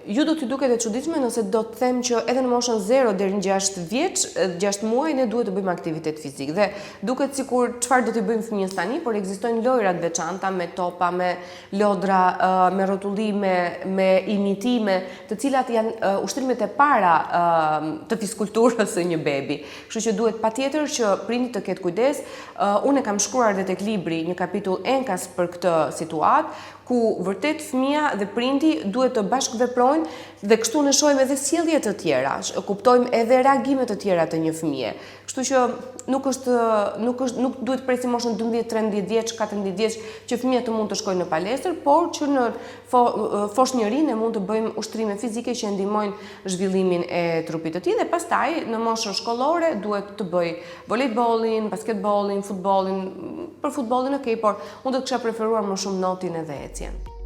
ju do t'i duket e çuditshme nëse do të them që edhe në moshën 0 deri në 6 vjeç, 6 muaj ne duhet të bëjmë aktivitet fizik. Dhe duket sikur çfarë do t'i bëjmë fëmijës tani, por ekzistojnë lojra të veçanta me topa, me lodra, me rrotullime, me imitime, të cilat janë ushtrimet e para të fiskulturës së një bebi. Kështu që duhet patjetër që prindi të ketë kujdes. Unë kam shkruar edhe tek libri një kapitull enkas për këtë situatë, ku vërtet fëmia dhe prindi duhet të bashkëveprojnë dhe kështu ne shohim edhe sjellje të tjera, kuptojmë edhe reagime të tjera të një fëmie. Kështu që nuk duhet presim moshën 12, 13 vjeç, 14 vjeç që fëmia të mund të shkojnë në palestër, por që në foshnjërinë mund të bëjmë ushtrime fizike që ndihmojnë zhvillimin e trupit të tij dhe pastaj në moshën shkollore duhet të bëj volejbollin, basketbollin, futbollin. Për futbollin okej, por unë do të kisha preferuar më shumë notin edhe ecjen.